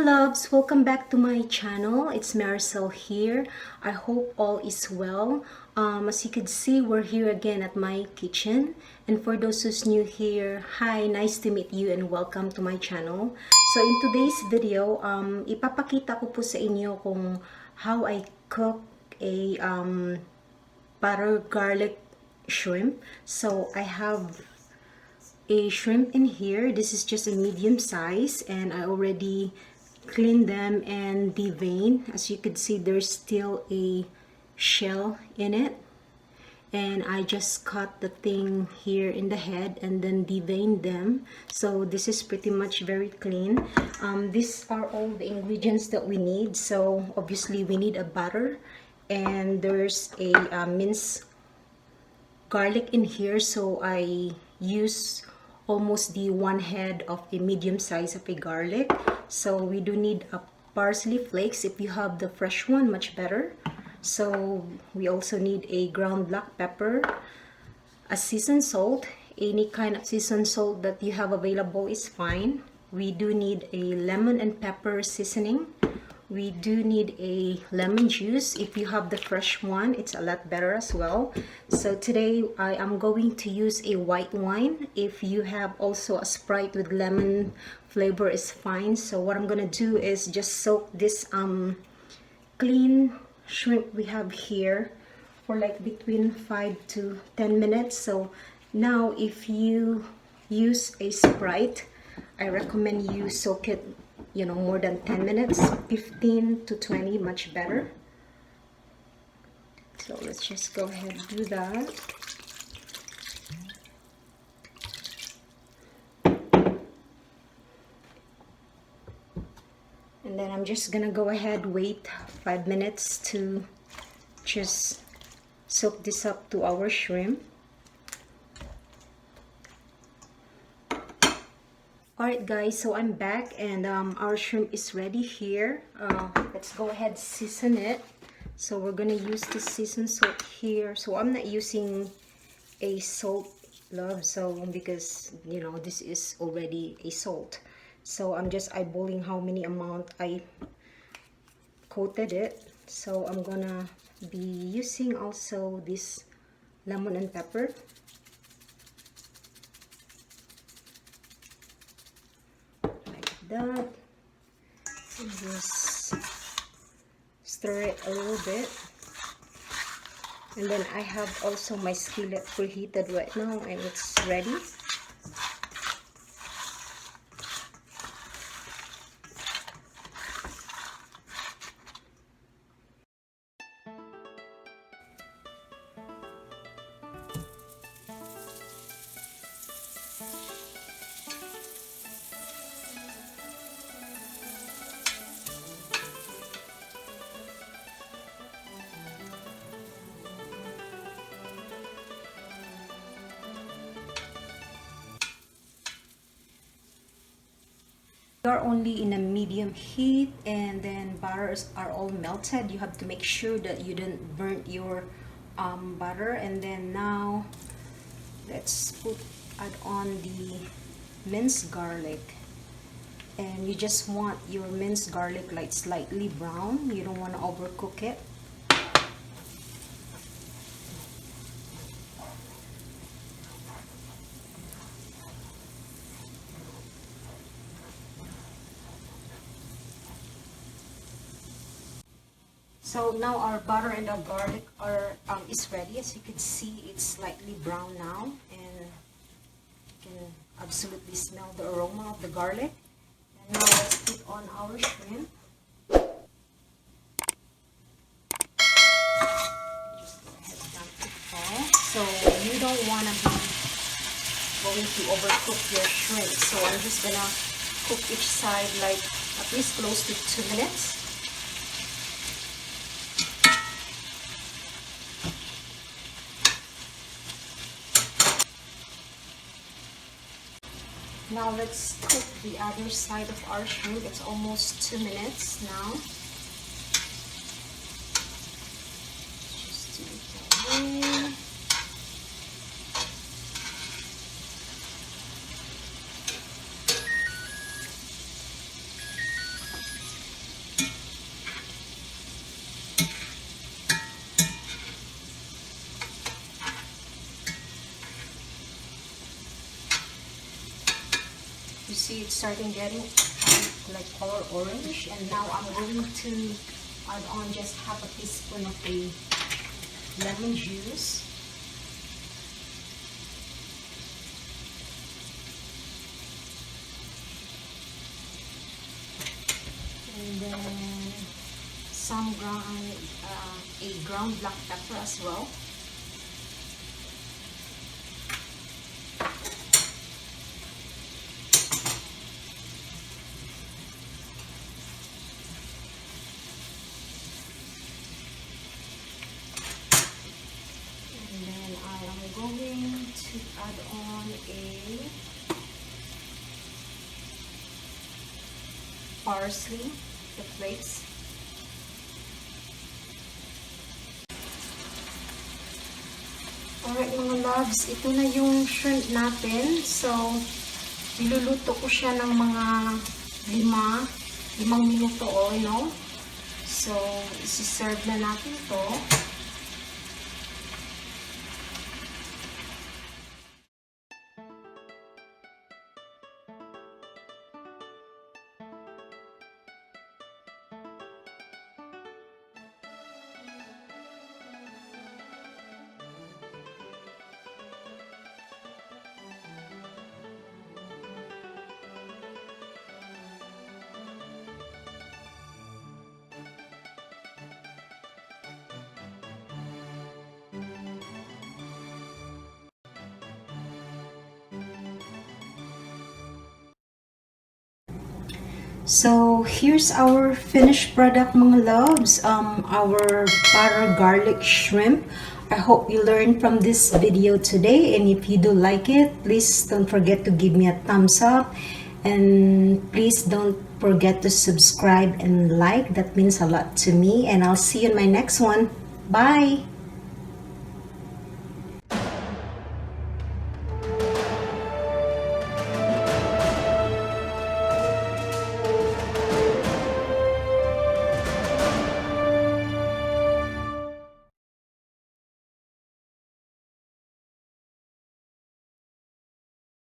loves, welcome back to my channel. It's Maricel here. I hope all is well. As you could see, we're here again at my kitchen. And for those who's new here, hi, nice to meet you and welcome to my channel. So in today's video, ipapakita ko po sa inyo kung how I cook a butter garlic shrimp. So I have a shrimp in here. This is just a medium size and I already cleaned them and deveined. As you can see, there's still a shell in it, and I just cut the thing here in the head and then deveined them. So this is pretty much very clean. These are all the ingredients that we need. So obviously we need a butter, and there's a minced garlic in here, so I use almost the one head of a medium size of a garlic. So we do need a parsley flakes. If you have the fresh one, much better. So we also need a ground black pepper, a seasoned salt. Any kind of seasoned salt that you have available is fine. We do need a lemon and pepper seasoning. We do need a lemon juice. If you have the fresh one, it's a lot better as well. So today I am going to use a white wine. If you have also a Sprite with lemon flavor is fine. So what I'm gonna do is just soak this clean shrimp we have here for like between 5 to 10 minutes. So now if you use a Sprite, I recommend you soak it, you know, more than 10 minutes, 15 to 20, much better. So let's just go ahead and do that. And then I'm just gonna go ahead, wait 5 minutes to just soak this up to our shrimp. Alright guys, so I'm back and our shrimp is ready here. Let's go ahead, season it. So we're gonna use the seasoned salt here. So I'm not using a salt, love, so because you know this is already a salt. So I'm just eyeballing how many amount I coated it. So I'm gonna be using also this lemon and pepper. That, and just stir it a little bit, and then I have also my skillet preheated right now and it's ready. You are only in a medium heat, and then butters are all melted. You have to make sure that you didn't burn your butter. And then now let's add on the minced garlic, and you just want your minced garlic like slightly brown. You don't want to overcook it. So now our butter and our garlic are is ready. As you can see, it's slightly brown now, and you can absolutely smell the aroma of the garlic. And now let's put on our shrimp. Just go ahead and dump it all. So you don't want to be going to overcook your shrimp. So I'm just gonna cook each side like at least close to 2 minutes. Now let's cook the other side of our shrimp. It's almost 2 minutes now. Just do it that way. You see it's starting getting like color orange, and now I'm going to add on just half a teaspoon of the lemon juice. And then some ground black pepper as well. And then I am going to add on a parsley, the flakes. Alright mga loves, ito na yung shrimp natin. So, niluluto ko siya ng mga 5 minuto o, So, isi-serve na natin to. So, here's our finished product mga loves, our butter garlic shrimp. I hope you learned from this video today, and if you do like it, please don't forget to give me a thumbs up, and please don't forget to subscribe and like. That means a lot to me, and I'll see you in my next one. Bye!